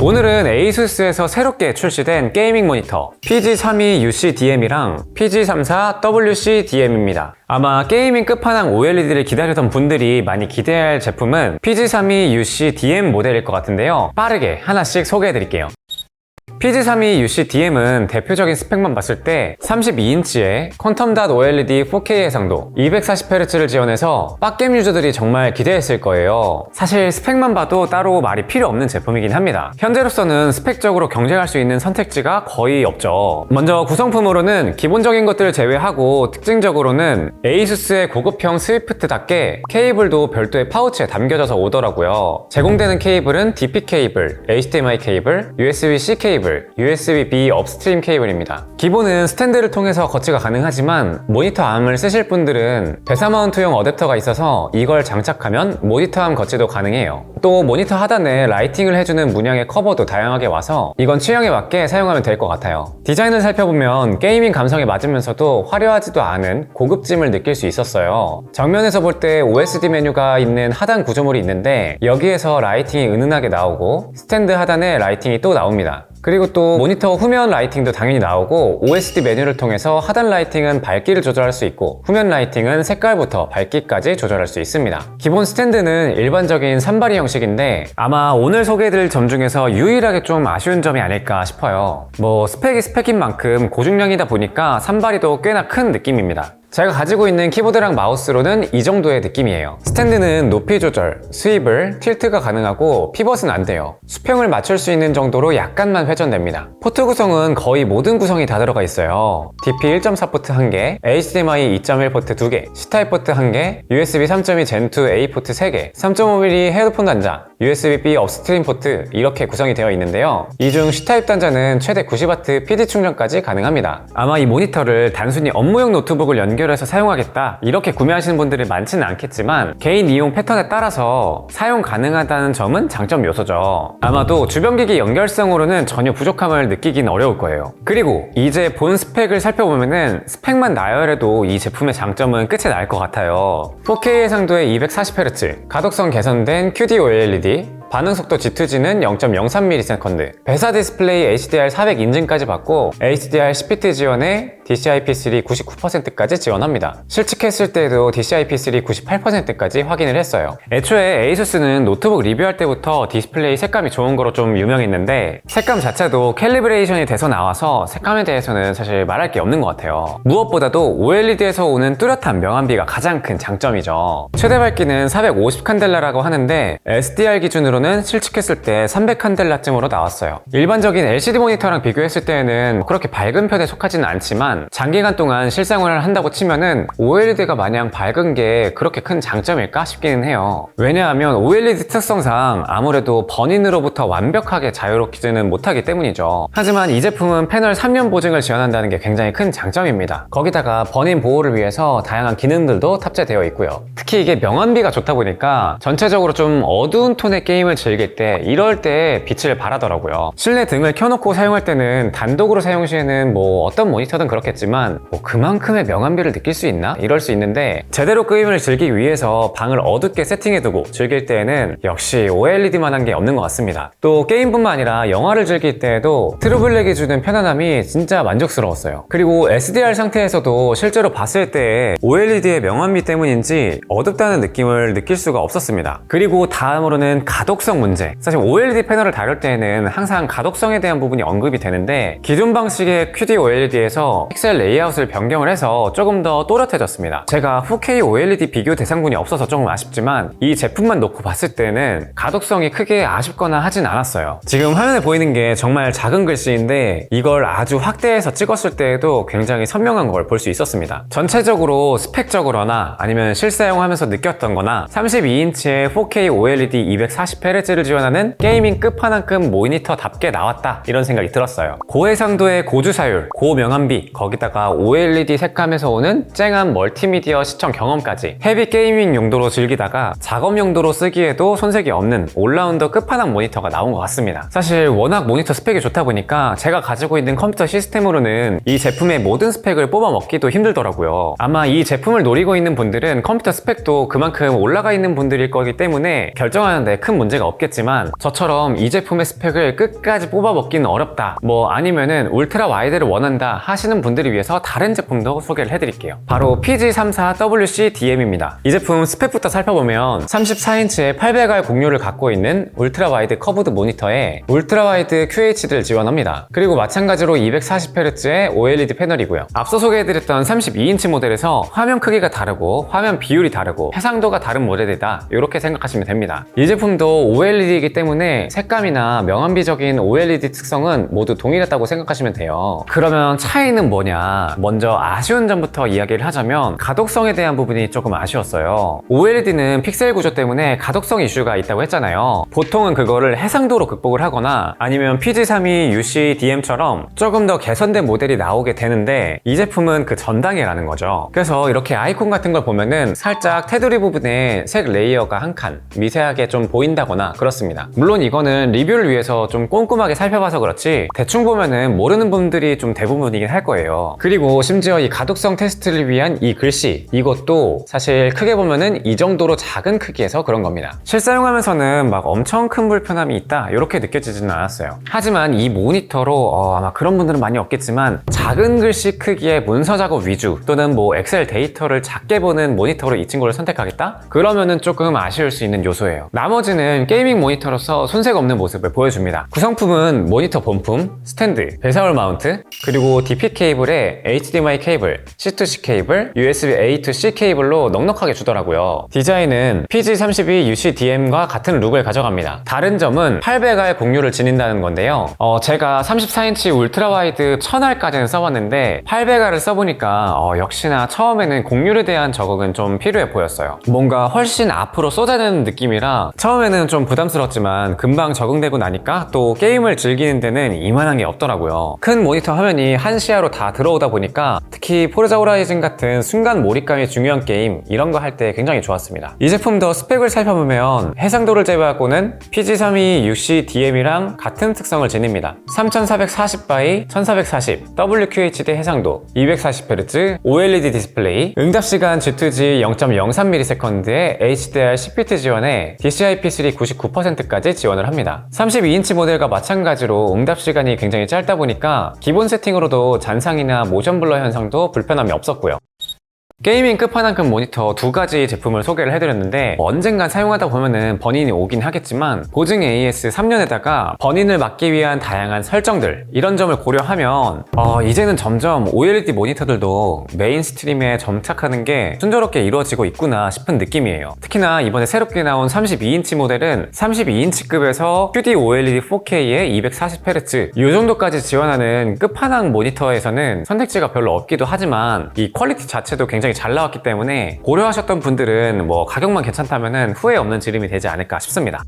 오늘은 ASUS에서 새롭게 출시된 게이밍 모니터 PG32UC-DM이랑 PG34WC-DM입니다. 아마 게이밍 끝판왕 OLED를 기다리던 분들이 많이 기대할 제품은 PG32UC-DM 모델일 것 같은데요. 빠르게 하나씩 소개해드릴게요. PG32UC-DM은 대표적인 스펙만 봤을 때 32인치의 퀀텀 닷 OLED 4K 해상도, 240Hz를 지원해서 빡겜 유저들이 정말 기대했을 거예요. 사실 스펙만 봐도 따로 말이 필요 없는 제품이긴 합니다. 현재로서는 스펙적으로 경쟁할 수 있는 선택지가 거의 없죠. 먼저 구성품으로는 기본적인 것들을 제외하고 특징적으로는 ASUS의 고급형 스위프트답게 케이블도 별도의 파우치에 담겨져서 오더라고요. 제공되는 케이블은 DP 케이블, HDMI 케이블, USB-C 케이블, USB-B 업스트림 케이블입니다. 기본은 스탠드를 통해서 거치가 가능하지만 모니터 암을 쓰실 분들은 배사 마운트용 어댑터가 있어서 이걸 장착하면 모니터 암 거치도 가능해요. 또 모니터 하단에 라이팅을 해주는 문양의 커버도 다양하게 와서 이건 취향에 맞게 사용하면 될 것 같아요. 디자인을 살펴보면 게이밍 감성에 맞으면서도 화려하지도 않은 고급짐을 느낄 수 있었어요. 정면에서 볼 때 OSD 메뉴가 있는 하단 구조물이 있는데 여기에서 라이팅이 은은하게 나오고 스탠드 하단에 라이팅이 또 나옵니다. 그리고 또 모니터 후면 라이팅도 당연히 나오고 OSD 메뉴를 통해서 하단 라이팅은 밝기를 조절할 수 있고 후면 라이팅은 색깔부터 밝기까지 조절할 수 있습니다. 기본 스탠드는 일반적인 산발이 형식인데 아마 오늘 소개해드릴 점 중에서 유일하게 좀 아쉬운 점이 아닐까 싶어요. 스펙이 스펙인 만큼 고중량이다 보니까 산발이도 꽤나 큰 느낌입니다. 제가 가지고 있는 키보드랑 마우스로는 이 정도의 느낌이에요. 스탠드는 높이 조절, 스위블, 틸트가 가능하고 피벗은 안 돼요. 수평을 맞출 수 있는 정도로 약간만 회전됩니다. 포트 구성은 거의 모든 구성이 다 들어가 있어요. DP 1.4 포트 1개, HDMI 2.1 포트 2개, C타입 포트 1개, USB 3.2 Gen2 A 포트 3개, 3.5mm 헤드폰 단자, USB-B 업스트림 포트 이렇게 구성이 되어 있는데요. 이 중 C타입 단자는 최대 90W PD 충전까지 가능합니다. 아마 이 모니터를 단순히 업무용 노트북을 연결해서 사용하겠다 이렇게 구매하시는 분들이 많지는 않겠지만 개인 이용 패턴에 따라서 사용 가능하다는 점은 장점 요소죠. 아마도 주변기기 연결성으로는 전혀 부족함을 느끼긴 어려울 거예요. 그리고 이제 본 스펙을 살펴보면은 스펙만 나열해도 이 제품의 장점은 끝이 날 것 같아요. 4K 해상도의 240Hz, 가독성 개선된 QD OLED, 반응속도 G2G는 0.03ms, 배사 디스플레이 HDR 400 인증까지 받고 HDR 10비트 지원에 DCI-P3 99%까지 지원합니다. 실측했을 때에도 DCI-P3 98%까지 확인을 했어요. 애초에 ASUS는 노트북 리뷰할 때부터 디스플레이 색감이 좋은 거로 좀 유명했는데 색감 자체도 캘리브레이션이 돼서 나와서 색감에 대해서는 사실 말할 게 없는 것 같아요. 무엇보다도 OLED에서 오는 뚜렷한 명암비가 가장 큰 장점이죠. 최대 밝기는 450 칸델라라고 하는데 SDR 기준으로는 실측했을 때 300 칸델라쯤으로 나왔어요. 일반적인 LCD 모니터랑 비교했을 때는 그렇게 밝은 편에 속하지는 않지만 장기간 동안 실생활을 한다고 치면은 OLED가 마냥 밝은 게 그렇게 큰 장점일까 싶기는 해요. 왜냐하면 OLED 특성상 아무래도 번인으로부터 완벽하게 자유롭지는 못하기 때문이죠. 하지만 이 제품은 패널 3년 보증을 지원한다는 게 굉장히 큰 장점입니다. 거기다가 번인 보호를 위해서 다양한 기능들도 탑재되어 있고요. 특히 이게 명암비가 좋다 보니까 전체적으로 좀 어두운 톤의 게임을 즐길 때 이럴 때 빛을 발하더라고요. 실내 등을 켜놓고 사용할 때는 단독으로 사용 시에는 어떤 모니터든 그렇겠지만 그만큼의 명암비를 느낄 수 있나? 이럴 수 있는데 제대로 게임을 즐기기 위해서 방을 어둡게 세팅해두고 즐길 때에는 역시 OLED만한 게 없는 것 같습니다. 또 게임뿐만 아니라 영화를 즐길 때에도 트루블랙이 주는 편안함이 진짜 만족스러웠어요. 그리고 SDR 상태에서도 실제로 봤을 때 OLED의 명암비 때문인지 어둡다는 느낌을 느낄 수가 없었습니다. 그리고 다음으로는 가독성 문제. 사실 OLED 패널을 다룰 때에는 항상 가독성에 대한 부분이 언급이 되는데 기존 방식의 QD OLED에서 픽셀 레이아웃을 변경을 해서 조금 더 또렷해졌습니다. 제가 4K OLED 비교 대상군이 없어서 조금 아쉽지만 이 제품만 놓고 봤을 때는 가독성이 크게 아쉽거나 하진 않았어요. 지금 화면에 보이는 게 정말 작은 글씨인데 이걸 아주 확대해서 찍었을 때에도 굉장히 선명한 걸 볼 수 있었습니다. 전체적으로 스펙적으로나 아니면 실사용하면서 느꼈던 거나 32인치의 4K OLED 240Hz를 지원하는 게이밍 끝판왕급 모니터답게 나왔다 이런 생각이 들었어요. 고해상도의 고주사율, 고명암비, 거기다가 OLED 색감에서 오는 쨍한 멀티미디어 시청 경험까지 헤비 게이밍 용도로 즐기다가 작업 용도로 쓰기에도 손색이 없는 올라운더 끝판왕 모니터가 나온 것 같습니다. 사실 워낙 모니터 스펙이 좋다 보니까 제가 가지고 있는 컴퓨터 시스템으로는 이 제품의 모든 스펙을 뽑아 먹기도 힘들더라고요. 아마 이 제품을 노리고 있는 분들은 컴퓨터 스펙도 그만큼 올라가 있는 분들일 거기 때문에 결정하는 데 큰 문제가 문제가 없겠지만 저처럼 이 제품의 스펙을 끝까지 뽑아먹기는 어렵다, 뭐 아니면은 울트라 와이드를 원한다 하시는 분들을 위해서 다른 제품도 소개를 해드릴게요. 바로 PG34WC-DM입니다. 이 제품 스펙부터 살펴보면 34인치의 800R 공유를 갖고 있는 울트라 와이드 커브드 모니터에 울트라 와이드 QHD를 지원합니다. 그리고 마찬가지로 240Hz의 OLED 패널이고요. 앞서 소개해드렸던 32인치 모델에서 화면 크기가 다르고 화면 비율이 다르고 해상도가 다른 모델이다, 이렇게 생각하시면 됩니다. 이 제품도 OLED이기 때문에 색감이나 명암비적인 OLED 특성은 모두 동일하다고 생각하시면 돼요. 그러면 차이는 뭐냐? 먼저 아쉬운 점부터 이야기를 하자면 가독성에 대한 부분이 조금 아쉬웠어요. OLED는 픽셀 구조 때문에 가독성 이슈가 있다고 했잖아요. 보통은 그거를 해상도로 극복을 하거나 아니면 PG32UC-DM처럼 조금 더 개선된 모델이 나오게 되는데, 이 제품은 그 전당이라는 거죠. 그래서 이렇게 아이콘 같은 걸 보면은 살짝 테두리 부분에 색 레이어가 한 칸 미세하게 좀 보인다거나 그렇습니다. 물론 이거는 리뷰를 위해서 좀 꼼꼼하게 살펴봐서 그렇지 대충 보면은 모르는 분들이 좀 대부분이긴 할 거예요. 그리고 심지어 이 가독성 테스트를 위한 이 글씨, 이것도 사실 크게 보면은 이 정도로 작은 크기에서 그런 겁니다. 실사용하면서는 막 엄청 큰 불편함이 있다, 이렇게 느껴지지는 않았어요. 하지만 이 모니터로 아마 그런 분들은 많이 없겠지만 작은 글씨 크기의 문서 작업 위주 또는 뭐 엑셀 데이터를 작게 보는 모니터로 이 친구를 선택하겠다? 그러면은 조금 아쉬울 수 있는 요소예요. 나머지는 게이밍 모니터로서 손색 없는 모습을 보여줍니다. 구성품은 모니터 본품, 스탠드, 배사울 마운트, 그리고 DP 케이블에 HDMI 케이블, C2C 케이블, USB A to C 케이블로 넉넉하게 주더라고요. 디자인은 PG32UC-DM과 같은 룩을 가져갑니다. 다른 점은 800R 공유를 지닌다는 건데요. 제가 34인치 울트라 와이드 1000R까지는 써봤는데 800R을 써보니까 역시나 처음에는 공유에 대한 적응은 좀 필요해 보였어요. 뭔가 훨씬 앞으로 쏟아내는 느낌이라 처음에는 좀 부담스럽지만 금방 적응되고 나니까 또 게임을 즐기는 데는 이만한 게 없더라고요. 큰 모니터 화면이 한 시야로 다 들어오다 보니까 특히 포르자 호라이즌 같은 순간 몰입감이 중요한 게임, 이런 거 할 때 굉장히 좋았습니다. 이 제품도 스펙을 살펴보면 해상도를 제외하고는 PG32UC-DM이랑 같은 특성을 지닙니다. 3440x 1440 WQHD 해상도, 240Hz OLED 디스플레이, 응답시간 G2G 0.03ms HDR 10비트 지원에 DCI-P3 99%까지 지원을 합니다. 32인치 모델과 마찬가지로 응답시간이 굉장히 짧다 보니까 기본 세팅으로도 잔상이나 모션 블러 현상도 불편함이 없었고요. 게이밍 끝판왕급 모니터 두 가지 제품을 소개를 해드렸는데 언젠간 사용하다 보면은 번인이 오긴 하겠지만 보증 AS 3년에다가 번인을 막기 위한 다양한 설정들, 이런 점을 고려하면 이제는 점점 OLED 모니터들도 메인스트림에 점착하는 게 순조롭게 이루어지고 있구나 싶은 느낌이에요. 특히나 이번에 새롭게 나온 32인치 모델은 32인치급에서 QD OLED 4K에 240Hz 이 정도까지 지원하는 끝판왕 모니터에서는 선택지가 별로 없기도 하지만 이 퀄리티 자체도 굉장히 잘 나왔기 때문에 고려하셨던 분들은 뭐 가격만 괜찮다면 후회 없는 지름이 되지 않을까 싶습니다.